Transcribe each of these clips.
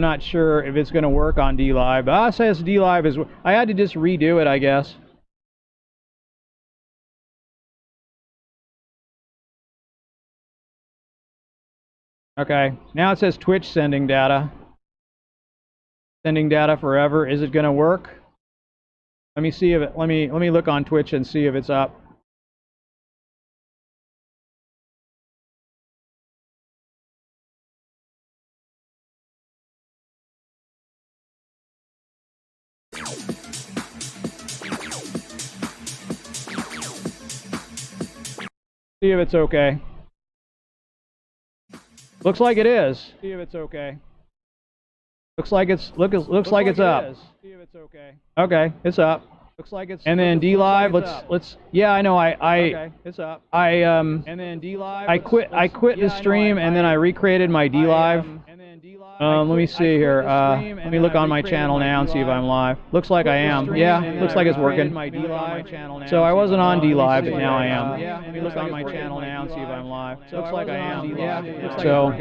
I'm not sure if it's going to work on DLive. But it says DLive is... I had to just redo it, I guess. Okay, now it says Twitch sending data. Sending data forever. Is it going to work? Let me see if it... Let me look on Twitch and see if it's up. See if it's okay. Looks like it is. See if it's okay. Looks like it's looks like it's up. See if it's okay. Okay, it's up. Looks like it's. And then DLive, let's. Yeah, I know. Okay, it's up. And then DLive. I quit the stream and then I recreated my DLive. Let me see here. Let me look on my channel now and see if I'm live. Looks like I am. Yeah, looks like it's working. So I wasn't on DLive, but now I am. Let me look on my channel now and see if I'm live. Looks like I am. Yeah, so.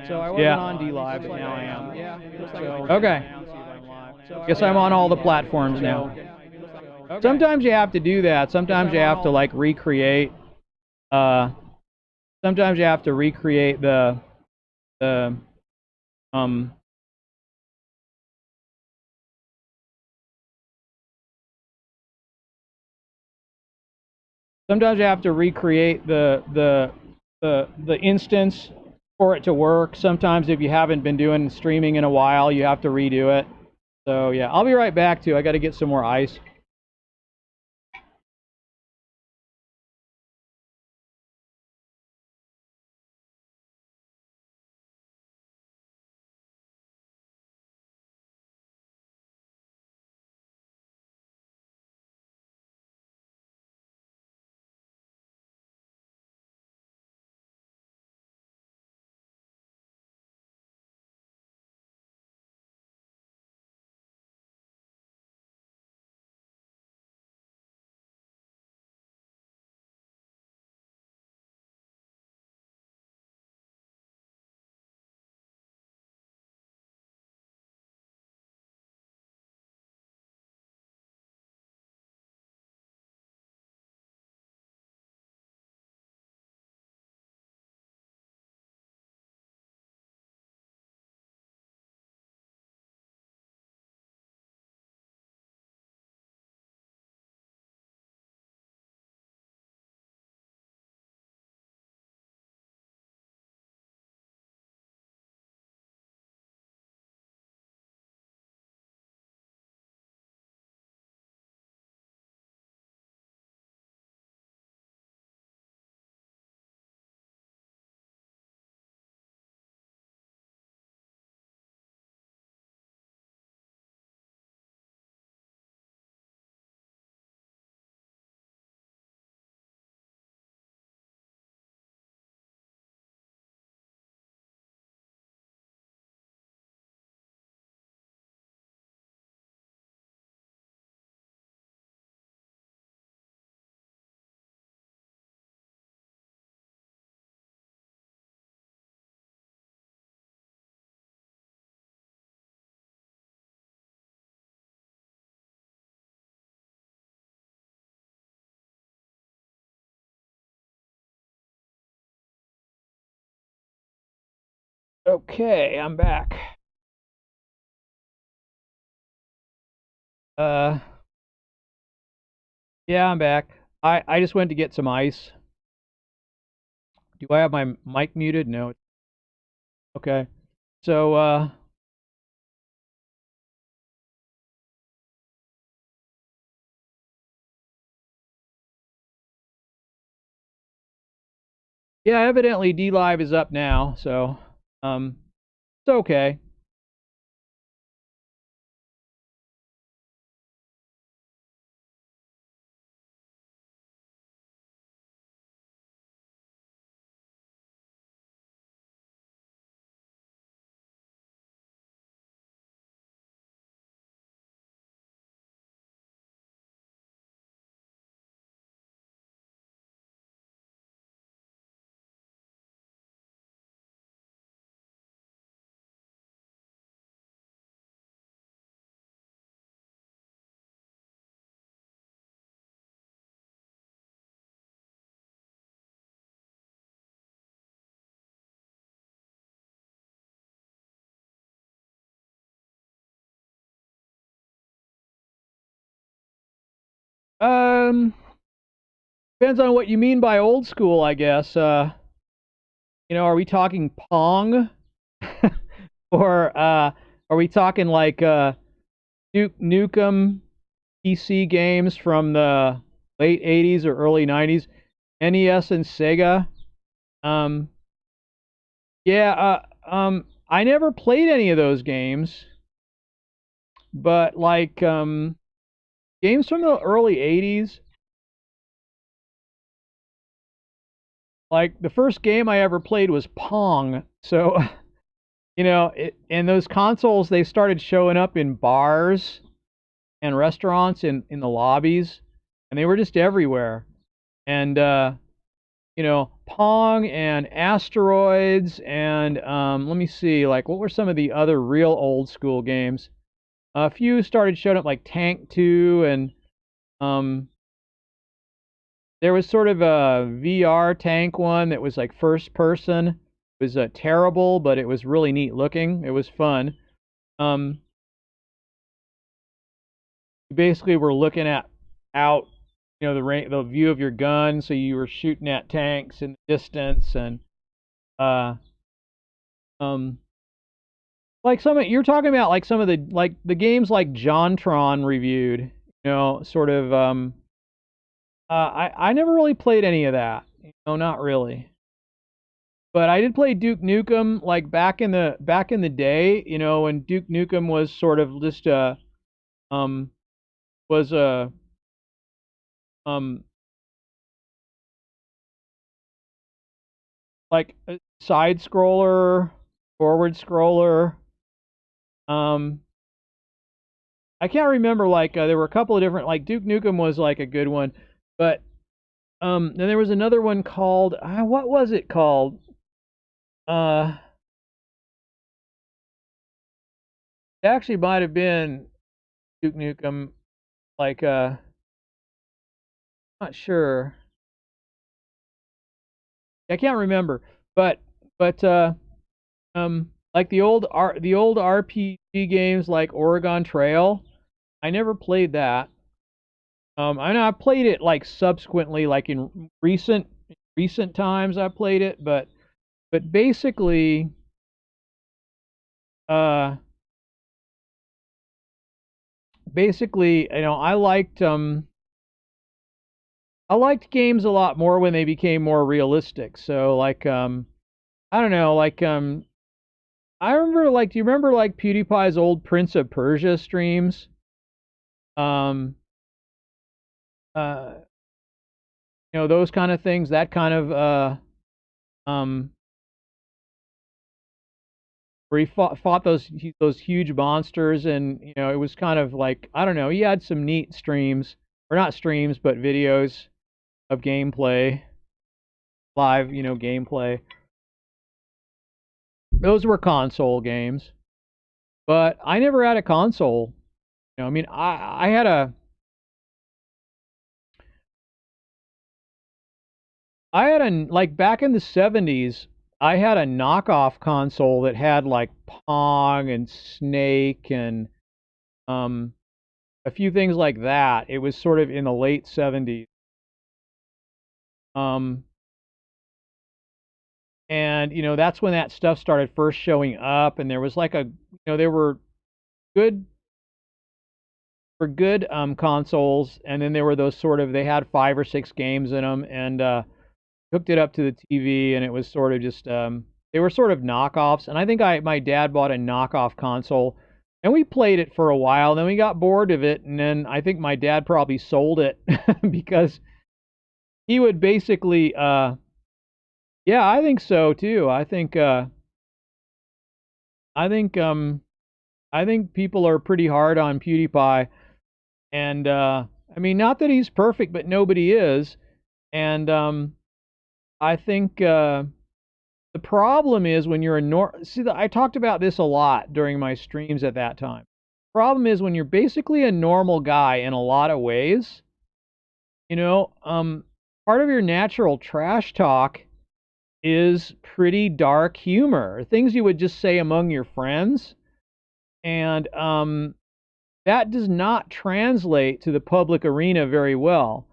So I wasn't on DLive, but now I am. Okay. Guess I'm on all the platforms now. Sometimes you have to do that. Sometimes you have to like recreate. Sometimes you have to recreate the sometimes you have to recreate the instance for it to work. Sometimes if you haven't been doing streaming in a while, you have to redo it. So yeah, I'll be right back too. I got to get some more ice. Okay, I'm back. Yeah, I'm back. I just went to get some ice. Do I have my mic muted? No. Okay. So yeah, evidently DLive is up now, so it's okay. Um, Depends on what you mean by old school, I guess. Are we talking Pong, or are we talking like Duke Nukem PC games from the late '80s or early '90s, NES and Sega? Um, yeah. I never played any of those games, but like games from the early '80s. Like the first game I ever played was Pong. So, and those consoles, they started showing up in bars and restaurants in the lobbies, and they were just everywhere. And Pong and Asteroids and let me see, like what were some of the other real old school games? A few started showing up like Tank 2 and um there was sort of a VR tank one that was like first person. It was terrible, but it was really neat looking. It was fun. Um, you basically were looking at out, the view of your gun, so you were shooting at tanks in the distance, and uh, um, like you're talking about like some of the games like JonTron reviewed. Sort of. I never really played any of that. Not really. But I did play Duke Nukem like back in the day, when Duke Nukem was sort of just um was a um like a side scroller, forward scroller. Um I can't remember, like there were a couple of different, like Duke Nukem was like a good one, but then there was another one called what was it called? Uh it actually might have been Duke Nukem, like not sure. I can't remember, but like the old RPG games like Oregon Trail. I never played that. I know I played it like subsequently, like in recent times I played it, but uh basically, I liked games a lot more when they became more realistic. So like I don't know, like I remember, like, do you remember like PewDiePie's old Prince of Persia streams? Um uh those kind of things, that kind of um where he fought those huge monsters, and it was kind of like, I don't know, he had some neat streams, or not streams but videos of gameplay, live, gameplay. Those were console games, but I never had a console. I mean, I had a like back in the '70s. I had a knockoff console that had like Pong and Snake and um a few things like that. It was sort of in the late '70s. Um, and that's when that stuff started first showing up, and there was like there were good good consoles, and then there were those sort of, they had 5 or 6 games in them, and hooked it up to the TV, and it was sort of just they were sort of knockoffs. And I think my dad bought a knockoff console, and we played it for a while. Then we got bored of it, and then I think my dad probably sold it because he would basically yeah, I think so too. I think I think people are pretty hard on PewDiePie, and I mean, not that he's perfect, but nobody is. And I think the problem is when you're I talked about this a lot during my streams at that time. Problem is when you're basically a normal guy in a lot of ways, you know, um, part of your natural trash talk is pretty dark humor, things you would just say among your friends. And that does not translate to the public arena very well.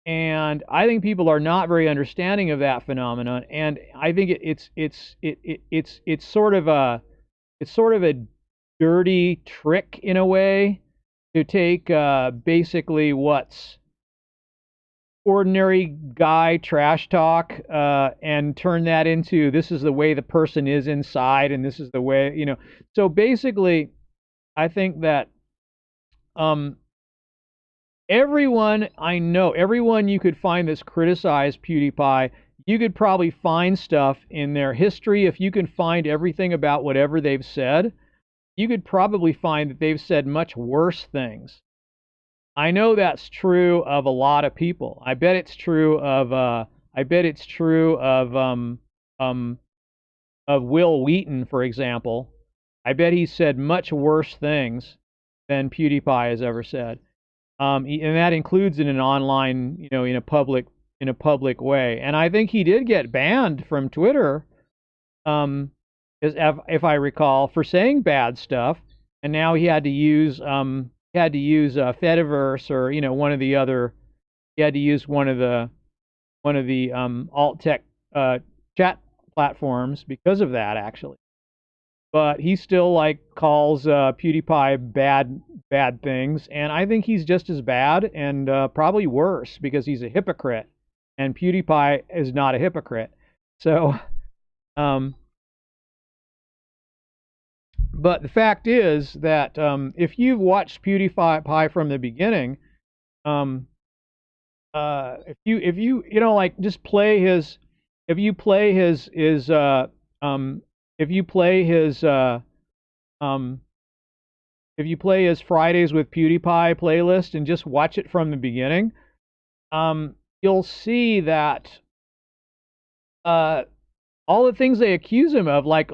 And I think people are not very understanding of that phenomenon. And I think it's sort of a dirty trick in a way to take basically what's ordinary guy trash talk and turn that into this is the way the person is inside and this is the way, you know. So basically, I think that um, everyone I know, everyone you could find that's criticized PewDiePie, you could probably find stuff in their history. If you can find everything about whatever they've said, you could probably find that they've said much worse things. I know that's true of a lot of people. I bet it's true of Will Wheaton, for example. I bet he said much worse things than PewDiePie has ever said. And that includes in an online, you know, in a public way. And I think he did get banned from Twitter, if I recall, for saying bad stuff. And now he had to use Fediverse or, you know, one of the other. He had to use one of the alt tech chat platforms because of that, actually. But he still like calls PewDiePie bad things, and I think he's just as bad and probably worse because he's a hypocrite, and PewDiePie is not a hypocrite. So, but the fact is that if you've watched PewDiePie from the beginning, if you you know, like, just play his, if you play his if you play his um if you play his Fridays with PewDiePie playlist and just watch it from the beginning, you'll see that all the things they accuse him of, like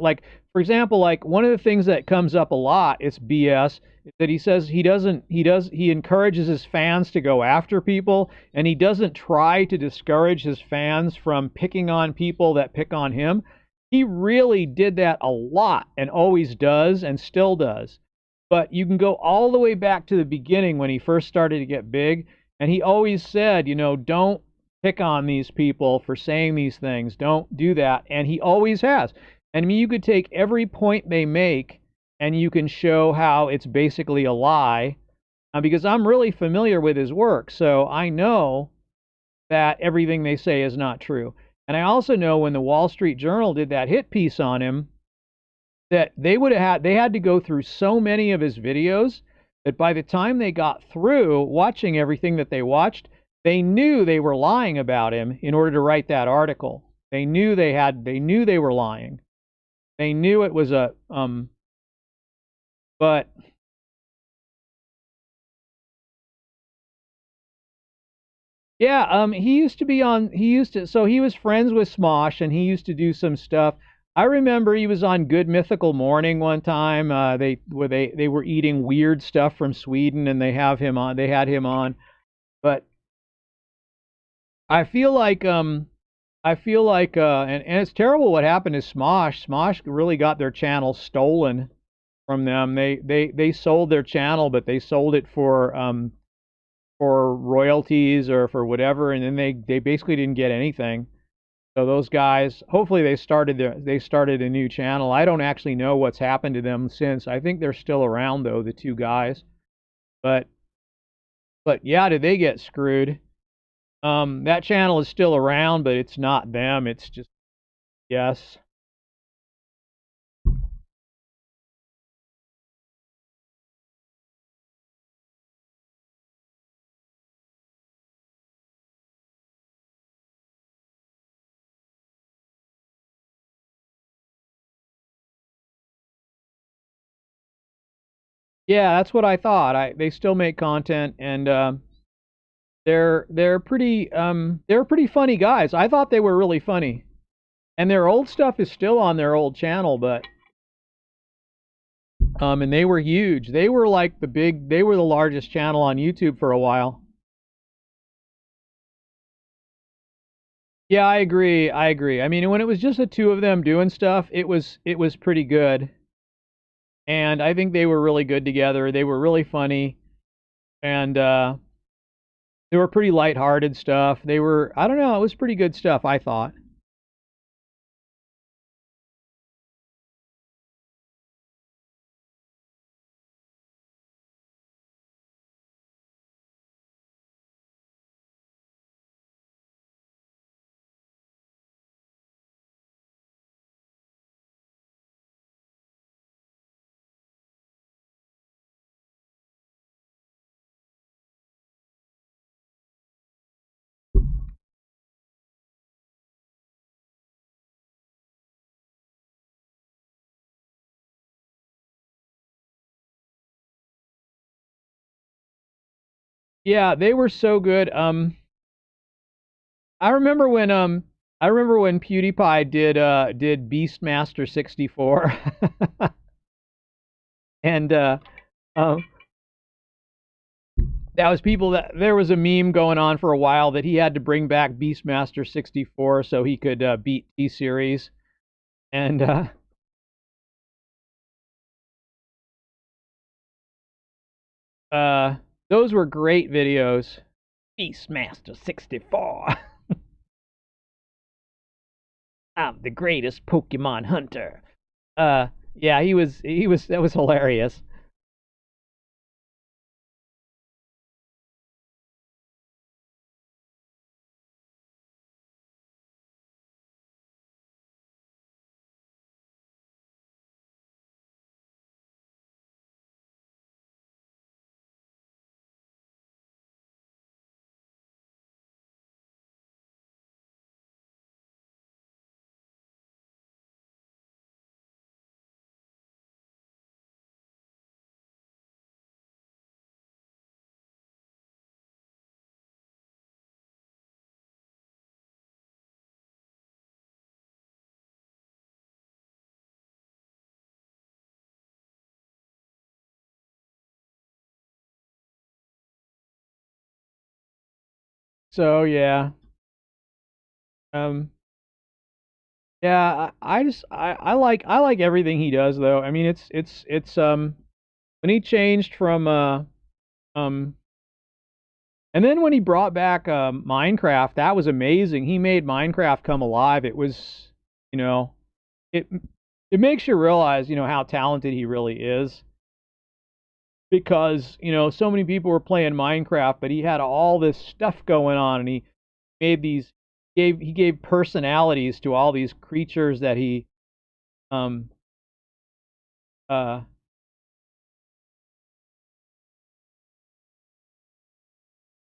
for example, like one of the things that comes up a lot, it's BS, is that he says he encourages his fans to go after people, and he doesn't try to discourage his fans from picking on people that pick on him. He really did that a lot and always does and still does. But you can go all the way back to the beginning when he first started to get big, and he always said, you know, don't pick on these people for saying these things. Don't do that. And he always has. And I mean, you could take every point they make and you can show how it's basically a lie, because I'm really familiar with his work. So I know that everything they say is not true. And I also know when the Wall Street Journal did that hit piece on him, that they had to go through so many of his videos that by the time they got through watching everything that they watched, they knew they were lying about him in order to write that article. They knew they were lying. They knew it was a but yeah, so he was friends with Smosh and he used to do some stuff. I remember he was on Good Mythical Morning one time. They were eating weird stuff from Sweden and they had him on. But I feel like and it's terrible what happened to Smosh. Smosh really got their channel stolen from them. They sold their channel, but they sold it for royalties or for whatever, and then they basically didn't get anything. So those guys, hopefully they started a new channel. I don't actually know what's happened to them since. I think they're still around though, the two guys. But yeah, did they get screwed? That channel is still around, but it's not them. It's just, yes. Yeah, that's what I thought. They still make content, and they're pretty funny guys. I thought they were really funny, and their old stuff is still on their old channel, but and they were huge. They were like they were the largest channel on YouTube for a while. Yeah, I agree. I agree. I mean, when it was just the two of them doing stuff, it was pretty good. And I think they were really good together. They were really funny, and they were pretty lighthearted stuff. They were, I don't know, it was pretty good stuff, I thought. Yeah, they were so good. I remember when PewDiePie did Beastmaster 64. And um that was people that there was a meme going on for a while that he had to bring back Beastmaster 64 so he could beat T-Series. And uh those were great videos. Beastmaster 64. I'm the greatest Pokemon hunter. Yeah, he was that was hilarious. So yeah. Um yeah, I just I like everything he does though. I mean it's when he changed from um and then when he brought back Minecraft, that was amazing. He made Minecraft come alive. It was, you know, it it makes you realize, how talented he really is because, so many people were playing Minecraft, but he had all this stuff going on and he made these he gave personalities to all these creatures that he um uh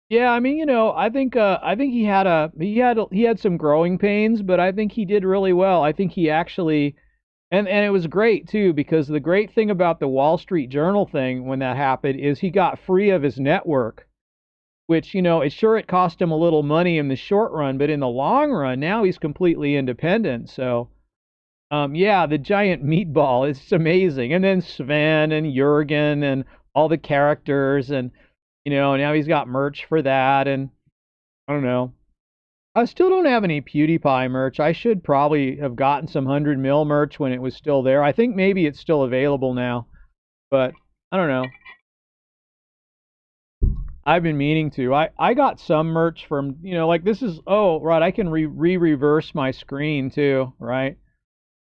yeah, I mean, I think he had some growing pains, but I think he did really well. I think he actually and it was great too because the great thing about the Wall Street Journal thing when that happened is he got free of his network, which, it cost him a little money in the short run, but in the long run, now he's completely independent. So, yeah, the giant meatball is amazing. And then Sven and Jurgen and all the characters and now he's got merch for that and I don't know. I still don't have any PewDiePie merch. I should probably have gotten some 100 mil merch when it was still there. I think maybe it's still available now, but I don't know. I've been meaning to. I got some merch from, like this is, oh, right, I can reverse my screen too, right?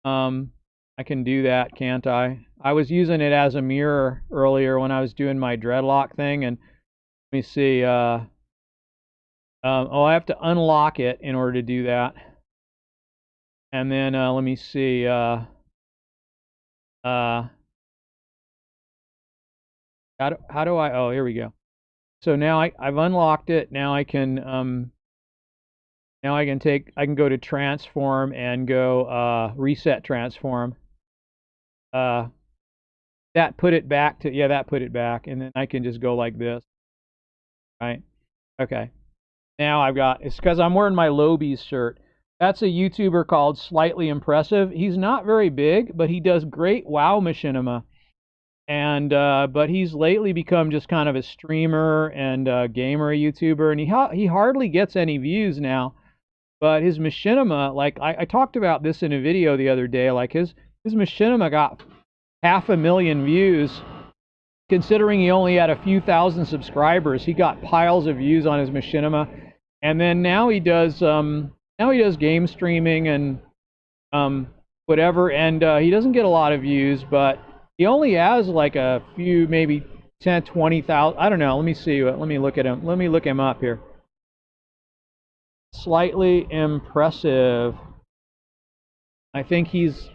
Um, I can do that, can't I? I was using it as a mirror earlier when I was doing my dreadlock thing, and let me see, oh, I have to unlock it in order to do that. And then, let me see, uh, how do I, oh, here we go. So now I've unlocked it. Now I can go to transform and go reset transform. Uh, that put it back to, yeah, that put it back. And then I can just go like this, right? Okay. Now I've got, it's because I'm wearing my Lobies shirt. That's a YouTuber called Slightly Impressive. He's not very big, but he does great WoW machinima. And but he's lately become just kind of a streamer and gamer YouTuber, and he hardly gets any views now. But his machinima, like I talked about this in a video the other day, like his machinima got 500,000 views. Considering he only had a few thousand subscribers, he got piles of views on his machinima. And then now he does game streaming and whatever, and he doesn't get a lot of views, but he only has like a few, maybe 10, 20,000. I don't know. Let me see. Let me look at him. Let me look him up here. Slightly impressive. I think he's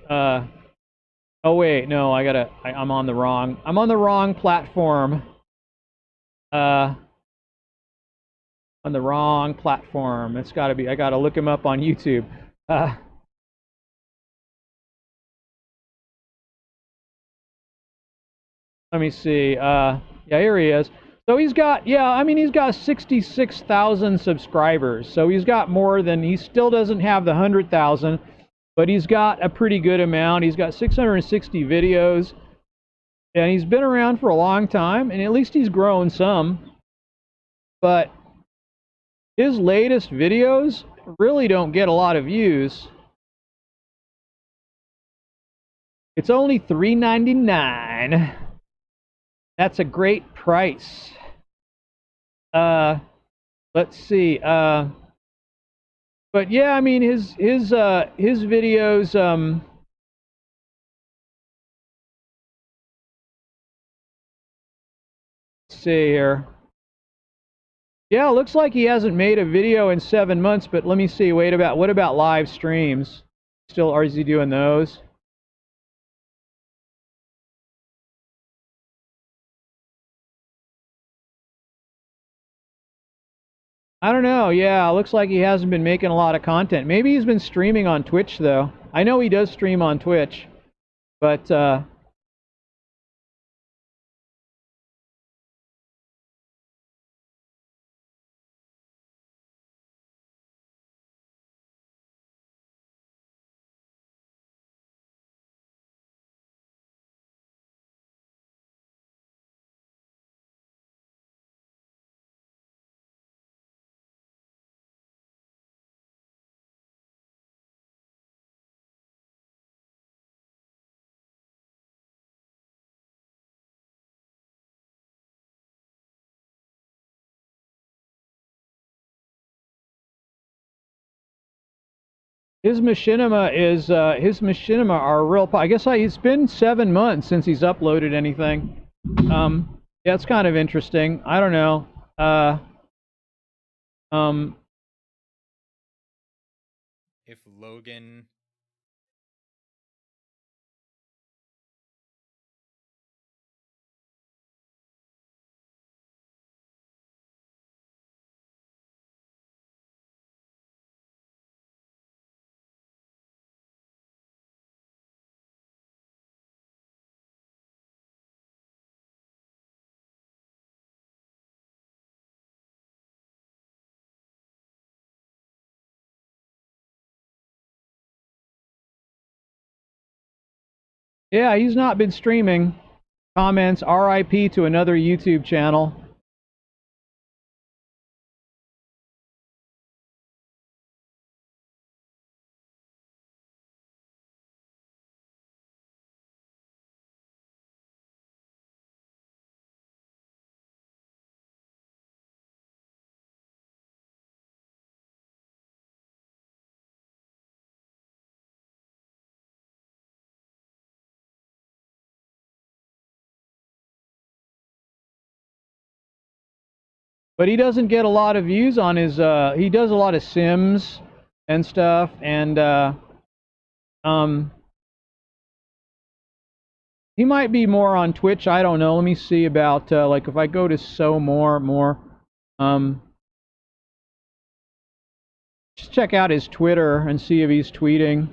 oh wait, no, I'm on the wrong platform. On the wrong platform. It's got to be. I got to look him up on YouTube. Let me see. Yeah, here he is. So he's got, yeah, I mean, he's got 66,000 subscribers. So he's got more than, he still doesn't have the 100,000, but he's got a pretty good amount. He's got 660 videos, and he's been around for a long time, and at least he's grown some. But his latest videos really don't get a lot of views. It's only $3.99. That's a great price. Let's see. But yeah, I mean his videos. Let's see here. Yeah, it looks like he hasn't made a video in 7 months. But let me see. What about live streams? Still, is he doing those? I don't know. Yeah, it looks like he hasn't been making a lot of content. Maybe he's been streaming on Twitch, though. I know he does stream on Twitch, but his machinima are real. I guess it's been 7 months since he's uploaded anything. Yeah, it's kind of interesting. I don't know. If Logan Yeah, he's not been streaming. Comments, RIP to another YouTube channel. But he doesn't get a lot of views on his, he does a lot of Sims and stuff, and, he might be more on Twitch, I don't know. Let me see about, like, if I go to just check out his Twitter and see if he's tweeting.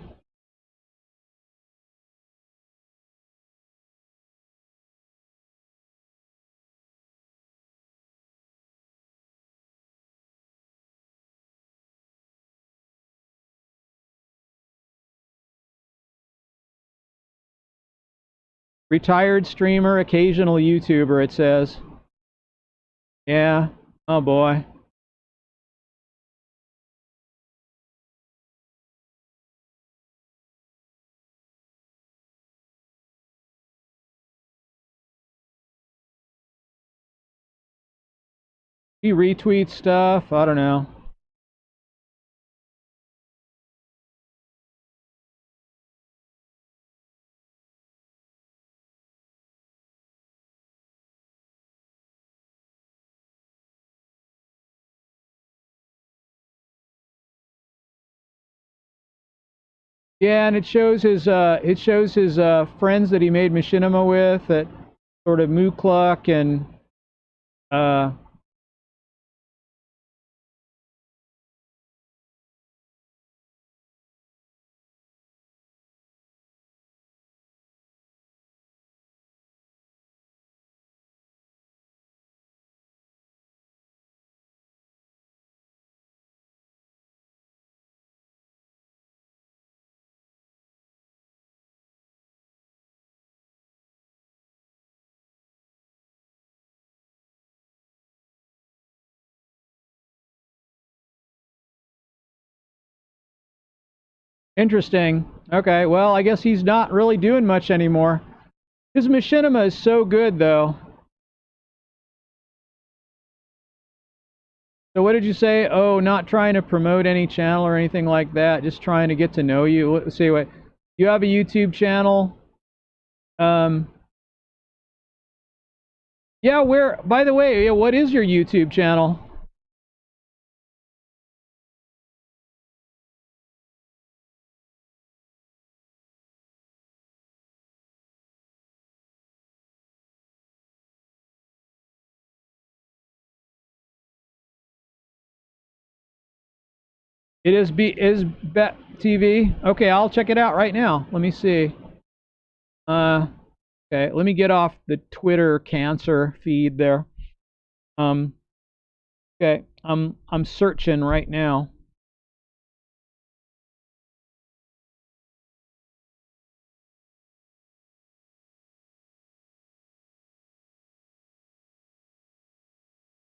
Retired streamer, occasional YouTuber, it says. Yeah. Oh boy. He retweets stuff. I don't know. Yeah, and it shows his friends that he made machinima with, that sort of Mukluk and uh interesting. Okay, well, I guess he's not really doing much anymore. His machinima is so good though. So what did you say? Oh, not trying to promote any channel or anything like that, just trying to get to know you. Let's see what you have a YouTube channel. Yeah, where by the way, yeah, what is your YouTube channel? It is Bet TV. Okay, I'll check it out right now. Let me see. Okay, let me get off the Twitter cancer feed there. Um, okay, I'm searching right now.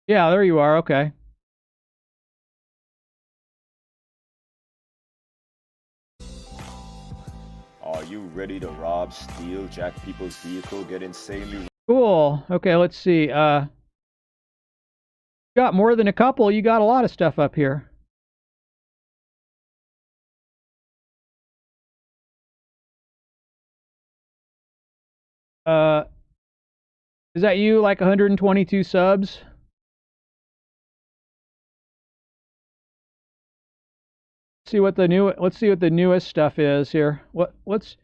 Yeah, there you are. Okay. Are you ready to rob, steal, jack people's vehicle, get insanely... Cool. Okay, let's see. You got more than a couple. You got a lot of stuff up here. Uh, is that you? Like 122 subs? See what the new. Let's see what the newest stuff is here. What's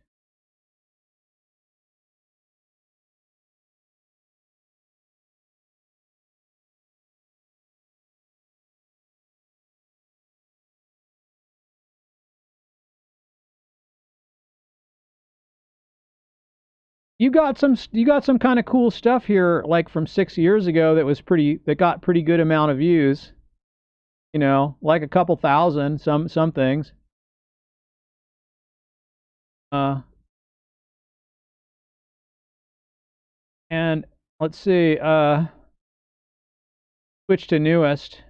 you got some kind of cool stuff here, like from 6 years ago that got pretty good amount of views. You know, like a couple thousand. Some things. Uh, and let's see. Switch to newest.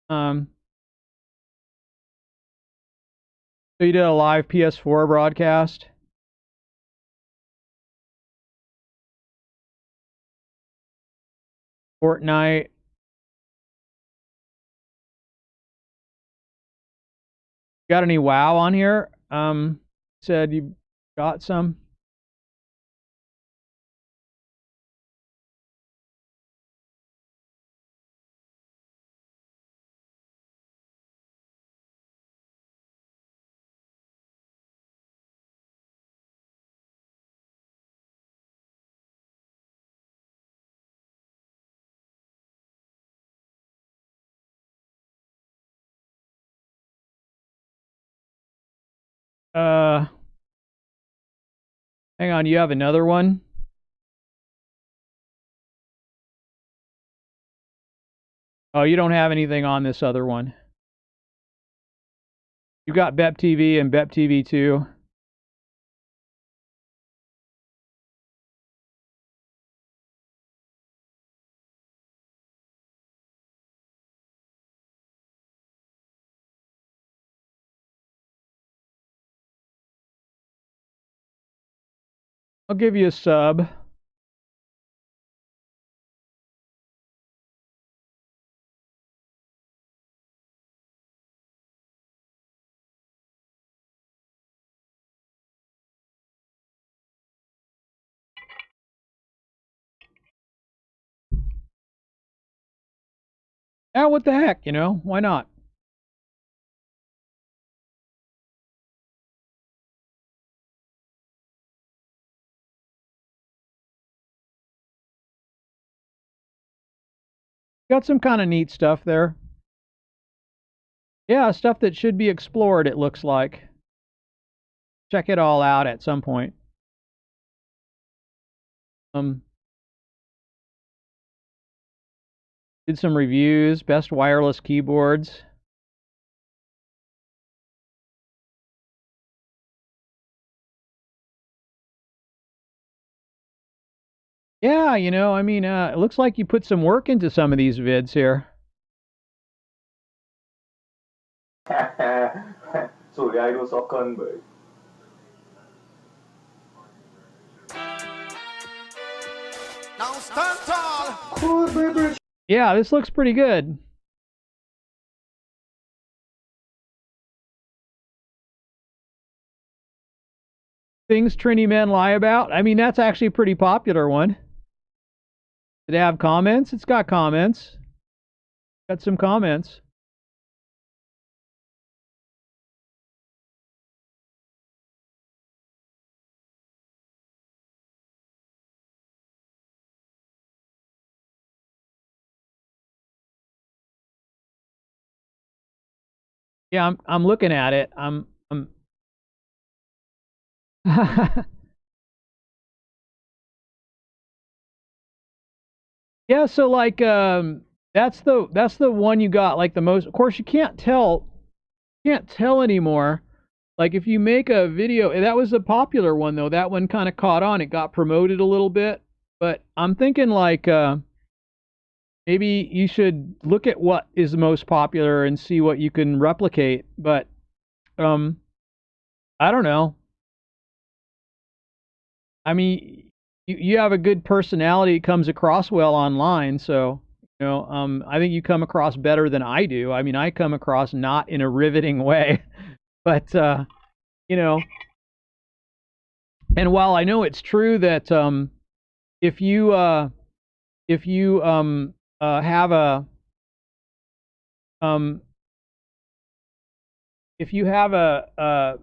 So you did a live PS4 broadcast. Fortnite. Got any WoW on here? Said you got some. Uh, hang on. You have another one? Oh, you don't have anything on this other one. You got BEP TV and BEP TV 2. I'll give you a sub. Yeah, what the heck, you know? Why not? Got some kind of neat stuff there. Yeah, stuff that should be explored, it looks like. Check it all out at some point. Did some reviews, best wireless keyboards. Yeah, you know, I mean, it looks like you put some work into some of these vids here. So jij doet ook kan bij. Now stand tall. Yeah, this looks pretty good. Things Trini men lie about. I mean, that's actually a pretty popular one. Did it have comments? It's got comments. Got some comments. Yeah, I'm looking at it. I'm Yeah, so like that's the one you got like the most. Of course, you can't tell anymore. Like if you make a video, that was a popular one though. That one kind of caught on. It got promoted a little bit. But I'm thinking like maybe you should look at what is the most popular and see what you can replicate. But I don't know. I mean, you have a good personality. It comes across well online, so you know, I think you come across better than I do. I mean, I come across not in a riveting way, but you know, and while I know it's true that if you if you have a um, if you have a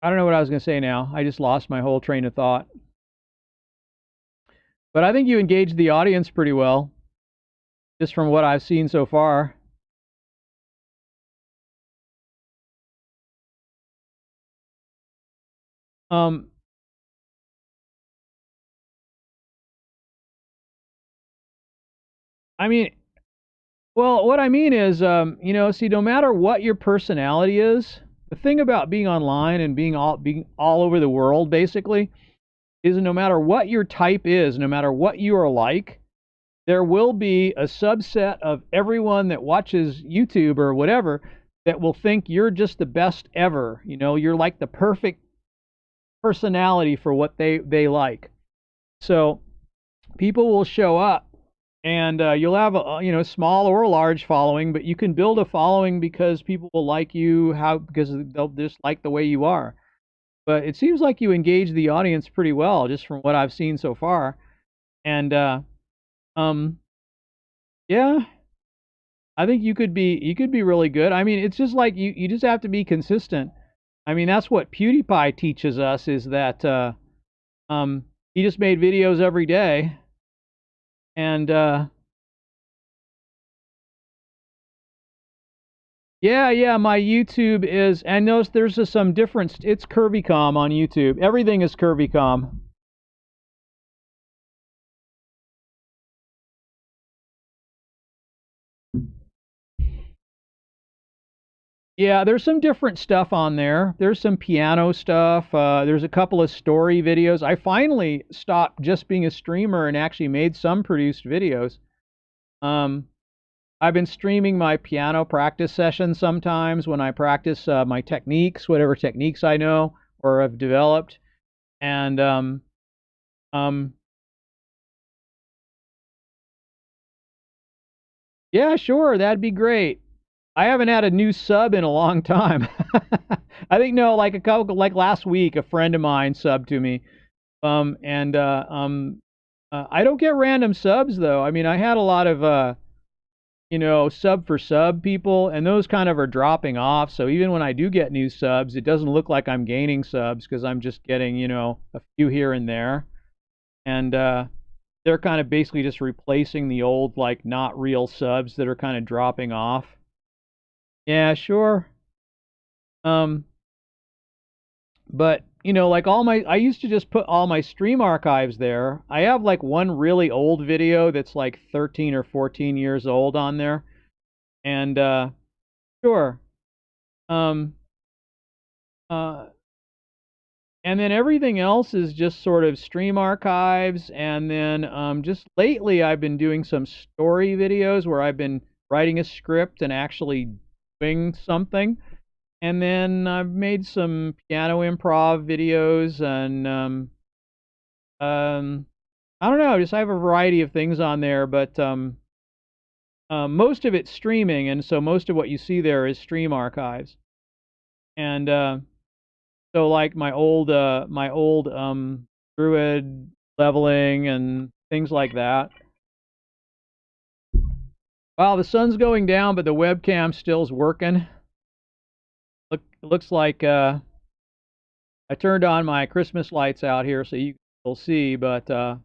I don't know what I was going to say now. I just lost my whole train of thought. But I think you engaged the audience pretty well, just from what I've seen so far. Um, I mean, well, what I mean is, you know, see, no matter what your personality is, the thing about being online and being all over the world, basically, is no matter what your type is, no matter what you are like, there will be a subset of everyone that watches YouTube or whatever that will think you're just the best ever. You know, you're like the perfect personality for what they like. So people will show up and you'll have a you know small or large following, but you can build a following because people will like you because they'll just like the way you are. But it seems like you engage the audience pretty well, just from what I've seen so far. And um, yeah, I think you could be really good. I mean, it's just like you just have to be consistent. I mean, that's what PewDiePie teaches us is that he just made videos every day, and yeah, my YouTube is, and notice there's just some difference. It's curvycom on YouTube. Everything is curvycom. Yeah, there's some different stuff on there. There's some piano stuff. There's a couple of story videos. I finally stopped just being a streamer and actually made some produced videos. Um, I've been streaming my piano practice sessions sometimes when I practice my techniques, whatever techniques I know or have developed. And um, yeah, sure, that'd be great. I haven't had a new sub in a long time. I think no, like a couple, like last week, a friend of mine subbed to me, I don't get random subs though. I mean, I had a lot of sub for sub people, and those kind of are dropping off. So even when I do get new subs, it doesn't look like I'm gaining subs because I'm just getting, a few here and there. And they're kind of basically just replacing the old, like, not real subs that are kind of dropping off. Yeah, sure. Um, but like I used to just put all my stream archives there. I have like one really old video that's like 13 or 14 years old on there. And sure. Um, uh, and then everything else is just sort of stream archives. And then just lately, I've been doing some story videos where I've been writing a script and actually doing something. And then I've made some piano improv videos, and I don't know, just I have a variety of things on there, but most of it's streaming, and so most of what you see there is stream archives. And so like my old Druid leveling and things like that. Wow, the sun's going down, but the webcam still's working. It looks like I turned on my Christmas lights out here so you will see, but I'm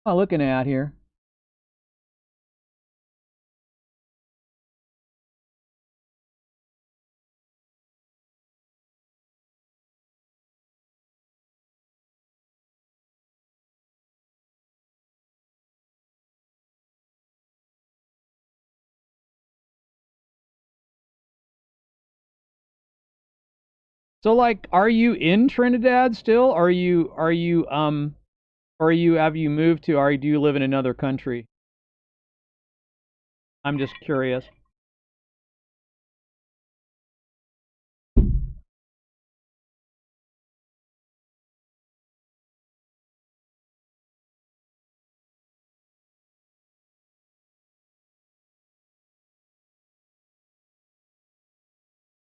looking at here. So like, are you in Trinidad still? Have you moved to, do you live in another country? I'm just curious.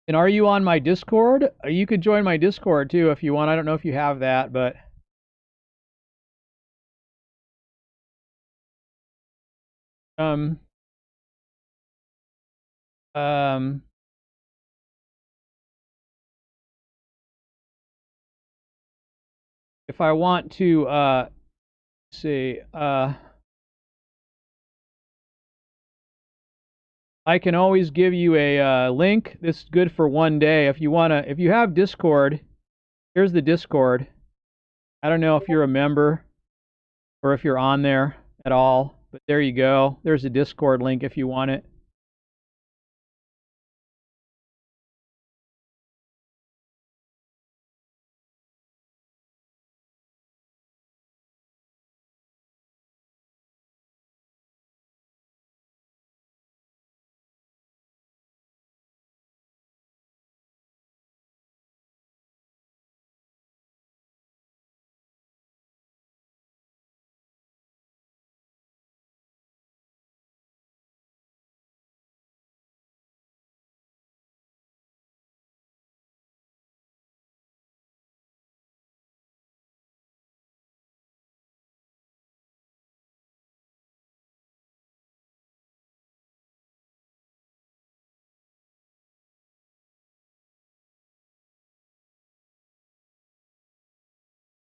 And are you on my Discord? You could join my Discord too if you want. I don't know if you have that, but um um if I want to see I can always give you a link. This is good for one day. If you have Discord, here's the Discord. I don't know if you're a member or if you're on there at all, but there you go. There's a Discord link if you want it.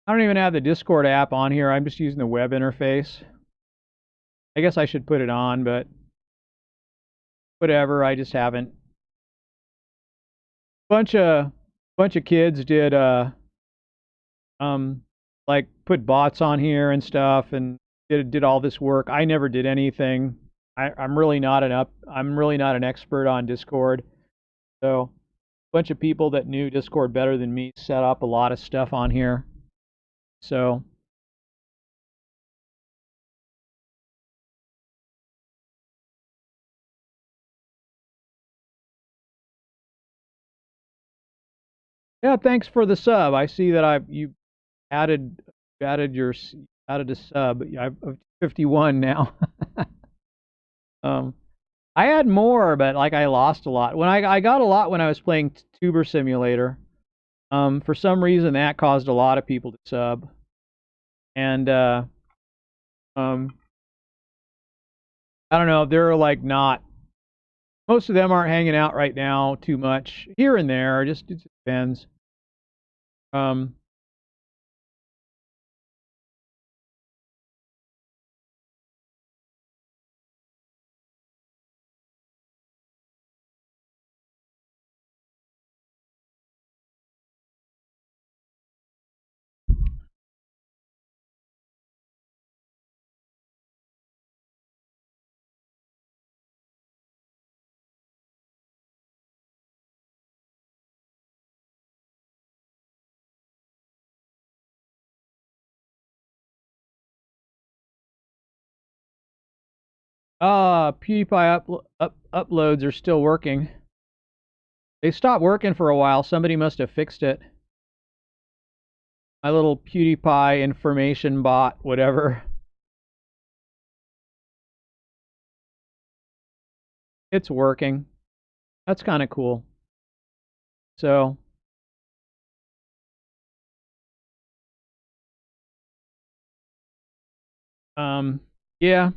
I don't even have the Discord app on here. I'm just using the web interface. I guess I should put it on, but whatever. I just haven't. Bunch of kids did um like put bots on here and stuff and did all this work. I never did anything. I'm really not an expert on Discord. So a bunch of people that knew Discord better than me set up a lot of stuff on here. So yeah, thanks for the sub. I see that you added added a sub. I'm 51 now. I had more, but like I lost a lot. When I got a lot when I was playing Tuber Simulator. For some reason that caused a lot of people to sub. And um I don't know, they're like not, most of them aren't hanging out right now too much. Here and there, just it depends. Um PewDiePie uploads are still working. They stopped working for a while. Somebody must have fixed it. My little PewDiePie information bot, whatever. It's working. That's kind of cool. So, yeah.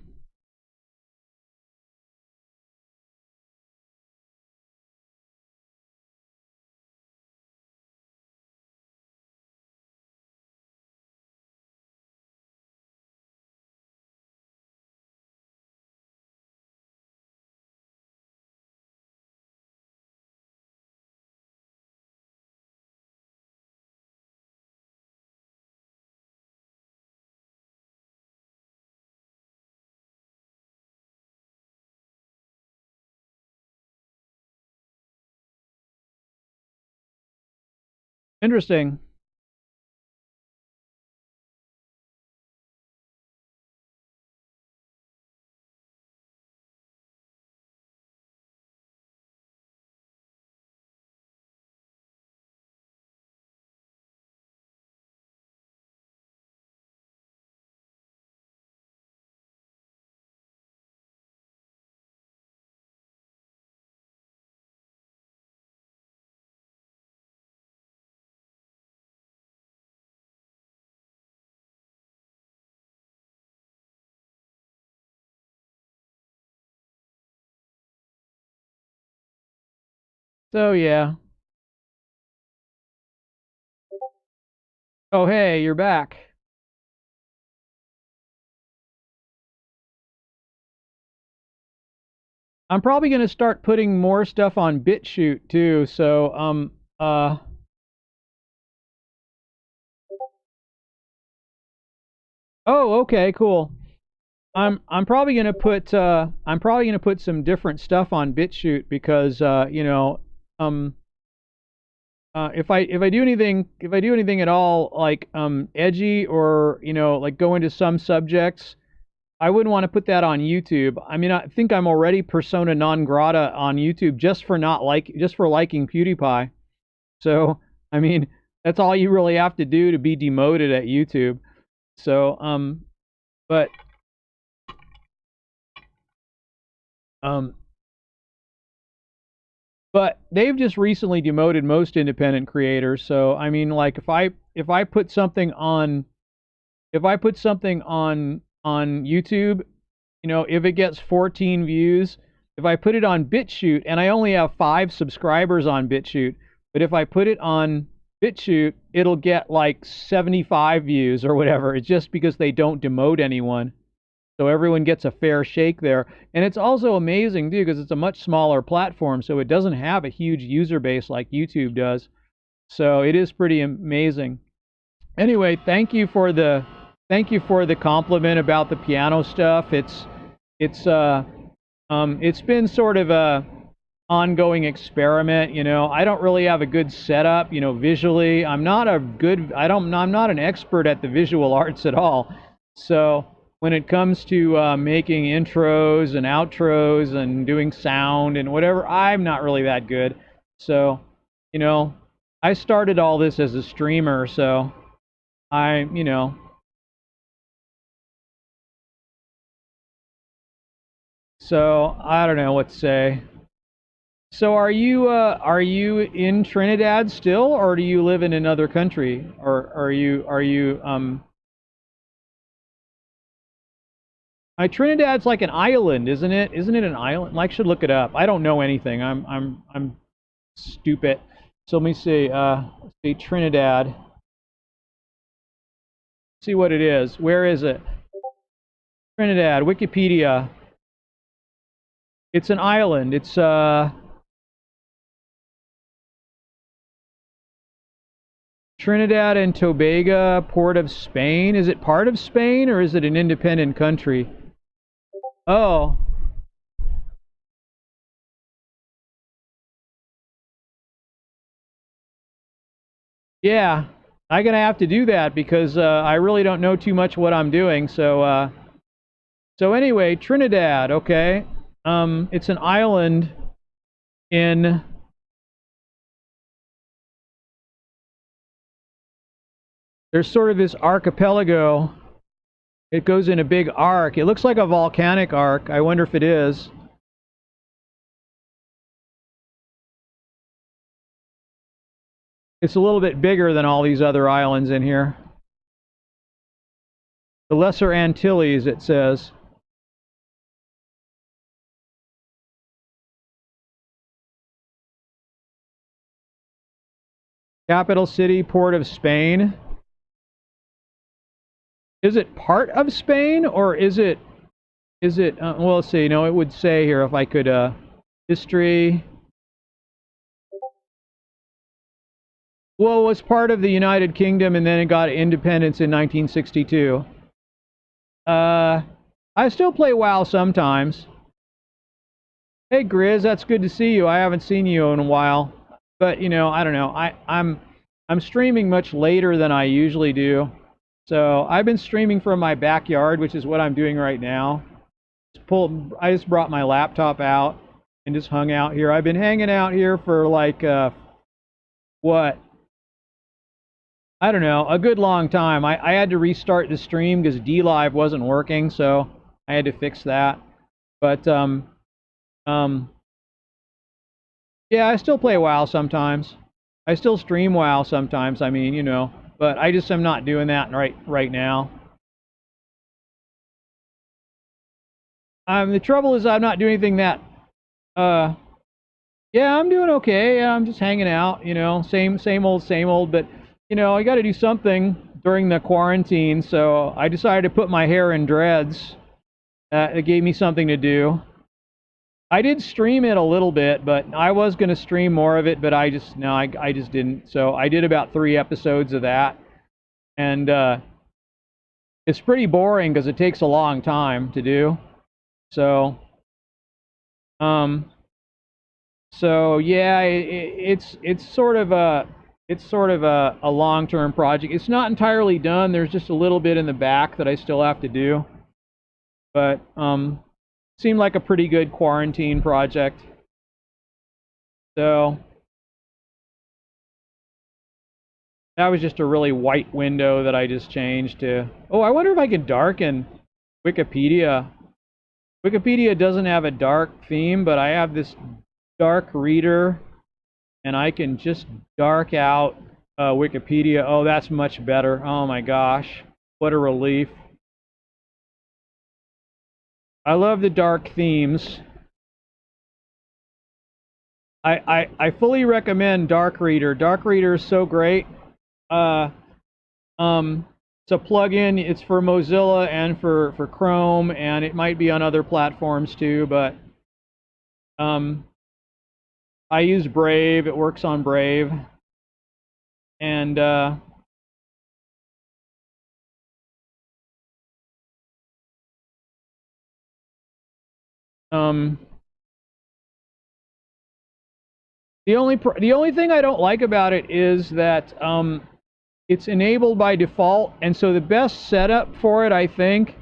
Interesting. So, yeah. Oh, hey, you're back. I'm probably going to start putting more stuff on BitChute too. So, oh, okay, cool. I'm probably going to put some different stuff on BitChute because you know, um if I do anything at all like edgy or, you know, like go into some subjects, I wouldn't want to put that on YouTube. I mean, I think I'm already persona non grata on YouTube just for liking PewDiePie. So, I mean, that's all you really have to do to be demoted at YouTube. So, but um but they've just recently demoted most independent creators. So, I mean, like if I put something on on YouTube, you know, if it gets 14 views, if I put it on BitChute, and I only have 5 subscribers on BitChute, but if I put it on BitChute, it'll get like 75 views or whatever. It's just because they don't demote anyone. So everyone gets a fair shake there. And it's also amazing, too, because it's a much smaller platform, so it doesn't have a huge user base like YouTube does. So it is pretty amazing. Anyway, thank you for the compliment about the piano stuff. It's been sort of a ongoing experiment, you know. I don't really have a good setup, you know, visually. I'm not an expert at the visual arts at all. So when it comes to making intros and outros and doing sound and whatever, I'm not really that good. So, you know, I started all this as a streamer, so I, you know, So I don't know what to say. So are you in Trinidad still, or do you live in another country, or Trinidad's like an island, isn't it? Isn't it an island? I should look it up. I don't know anything. I'm stupid. So let me see. Let's see Trinidad. See what it is. Where is it? Trinidad, Wikipedia. It's an island. It's Trinidad and Tobago, Port of Spain. Is it part of Spain or is it an independent country? Oh. Yeah, I'm gonna have to do that because I really don't know too much what I'm doing. So anyway, Trinidad. Okay, it's an island in. There's sort of this archipelago. It goes in a big arc. It looks like a volcanic arc. I wonder if it is. It's a little bit bigger than all these other islands in here. The Lesser Antilles, it says. Capital city, Port of Spain. Is it part of Spain or is it well, let's see. No, it would say here if I could history. Well, it was part of the United Kingdom and then it got independence in 1962. I still play WoW sometimes. Hey Grizz, that's good to see you. I haven't seen you in a while. But you know, I don't know. I'm streaming much later than I usually do. So I've been streaming from my backyard, which is what I'm doing right now. I just brought my laptop out and just hung out here. I've been hanging out here for like what? I don't know, a good long time. I had to restart the stream because DLive wasn't working, so I had to fix that. But yeah, I still play WoW sometimes. I still stream WoW sometimes. I mean, you know, but I just am not doing that right now. The trouble is I'm not doing anything that yeah, I'm doing okay. Yeah, I'm just hanging out, you know, same old, but you know, I got to do something during the quarantine, so I decided to put my hair in dreads. It gave me something to do. I did stream it a little bit, but I was going to stream more of it, but I just didn't. So I did about 3 episodes of that, and it's pretty boring because it takes a long time to do. So yeah, it's sort of a long-term project. It's not entirely done. There's just a little bit in the back that I still have to do. But seemed like a pretty good quarantine project. So that was just a really white window that I just changed to. Oh, I wonder if I can darken Wikipedia. Wikipedia doesn't have a dark theme, but I have this dark reader, and I can just dark out Wikipedia. Oh, that's much better. Oh my gosh, what a relief. I love the dark themes. I fully recommend Dark Reader. Dark Reader is so great. It's a plugin. It's for Mozilla and for Chrome, and it might be on other platforms too, but I use Brave. It works on Brave. And the only thing I don't like about it is that it's enabled by default, and so the best setup for it, I think,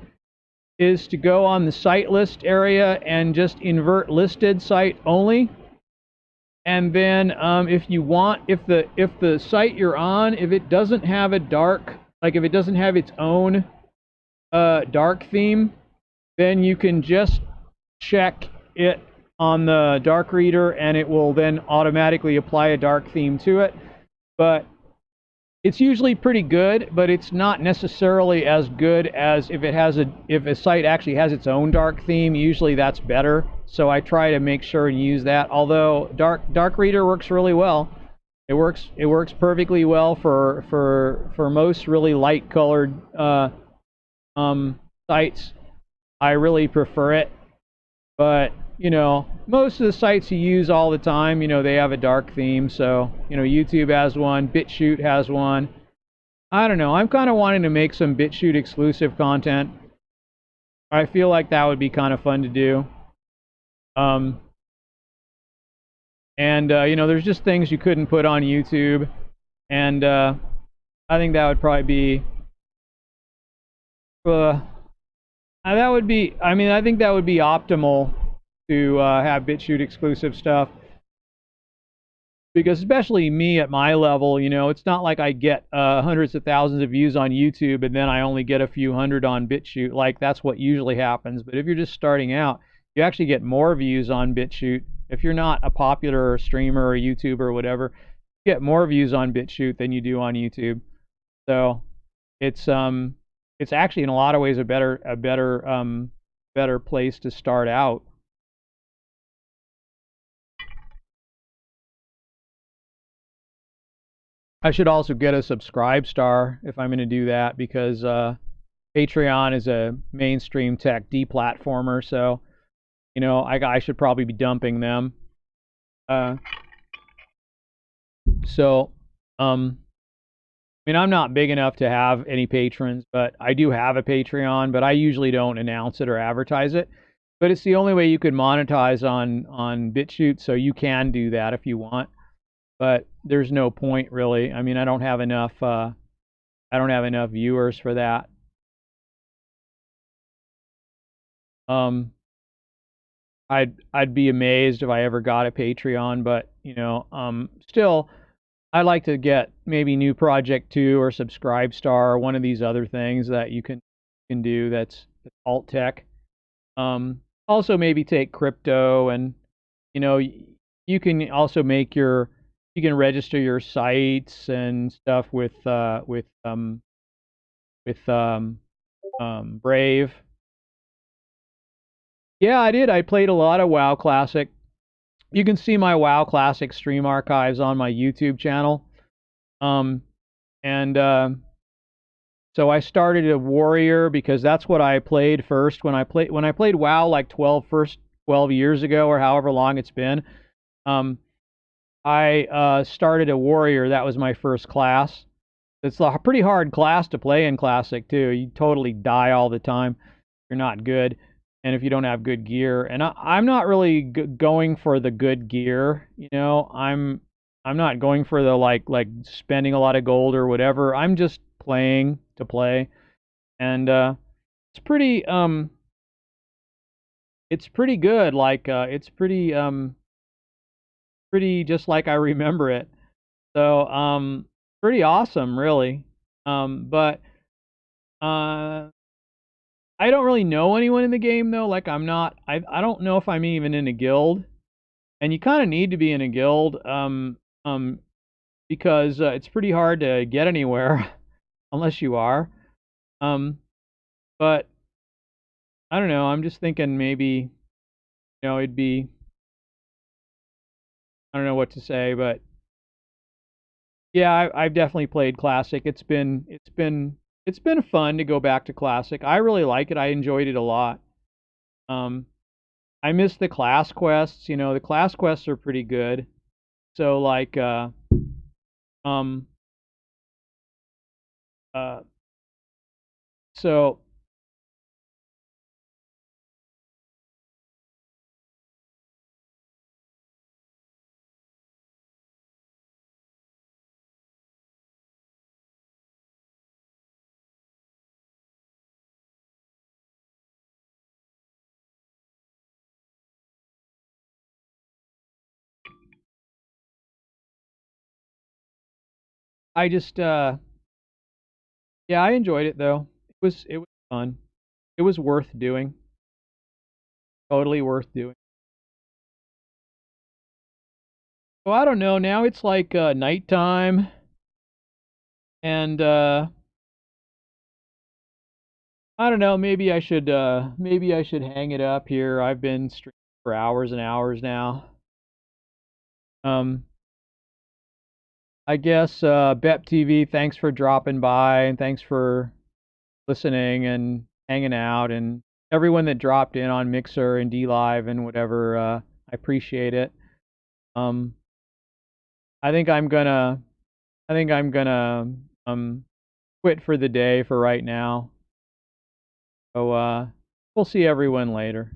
is to go on the site list area and just invert listed site only. And then if you want, if the site you're on, if it doesn't have a dark, like if it doesn't have its own dark theme, then you can just check it on the dark reader, and it will then automatically apply a dark theme to it. But it's usually pretty good, but it's not necessarily as good as if a site actually has its own dark theme. Usually that's better. So I try to make sure and use that. Although dark reader works really well. It works perfectly well for most really light colored sites. I really prefer it. But you know, most of the sites you use all the time, you know, they have a dark theme. So you know, YouTube has one, BitChute has one. I don't know. I'm kind of wanting to make some BitChute exclusive content. I feel like that would be kind of fun to do. You know, there's just things you couldn't put on YouTube, and I think that would probably be. That would be. I mean, I think that would be optimal to have BitChute exclusive stuff. Because especially me at my level, you know, it's not like I get hundreds of thousands of views on YouTube and then I only get a few hundred on BitChute. Like, that's what usually happens. But if you're just starting out, you actually get more views on BitChute. If you're not a popular streamer or YouTuber or whatever, you get more views on BitChute than you do on YouTube. So it's actually in a lot of ways a better place to start out. I should also get a subscribe star if I'm going to do that, because Patreon is a mainstream tech deplatformer, so you know, I should probably be dumping them. I mean, I'm not big enough to have any patrons, but I do have a Patreon, but I usually don't announce it or advertise it. But it's the only way you could monetize on BitChute, so you can do that if you want. But there's no point really. I mean, I don't have enough viewers for that. I'd be amazed if I ever got a Patreon, but you know, still I'd like to get maybe New Project 2 or Subscribe Star or one of these other things that you can do that's alt tech. Also maybe take crypto, and you know, you can also make you can register your sites and stuff with Brave. Yeah, I did. I played a lot of WoW Classic. You can see my WoW Classic stream archives on my YouTube channel. So I started a warrior because that's what I played first when I played WoW like 12 years ago, or however long it's been. I started a warrior. That was my first class. It's a pretty hard class to play in Classic too. You totally die all the time. You're not good, and if you don't have good gear. And I'm not really going for the good gear. You know, I'm not going for the like spending a lot of gold or whatever. I'm just playing to play, and it's pretty good. Like it's pretty just like I remember it. So pretty awesome, really. But I don't really know anyone in the game though. Like I don't know if I'm even in a guild, and you kind of need to be in a guild because it's pretty hard to get anywhere unless you are. But I don't know. I'm just thinking maybe, you know, it'd be, I don't know what to say, but yeah, I've definitely played Classic. It's been fun to go back to Classic. I really like it. I enjoyed it a lot. I miss the class quests. You know, the class quests are pretty good. So like so I just yeah, I enjoyed it though. It was fun. It was worth doing. totally worth doing. So I don't know. Now it's like nighttime, and I don't know. Maybe I should hang it up here. I've been streaming for hours and hours now. I guess Bep TV, thanks for dropping by and thanks for listening and hanging out, and everyone that dropped in on Mixer and D Live and whatever. I appreciate it. I think I'm gonna quit for the day for right now. So we'll see everyone later.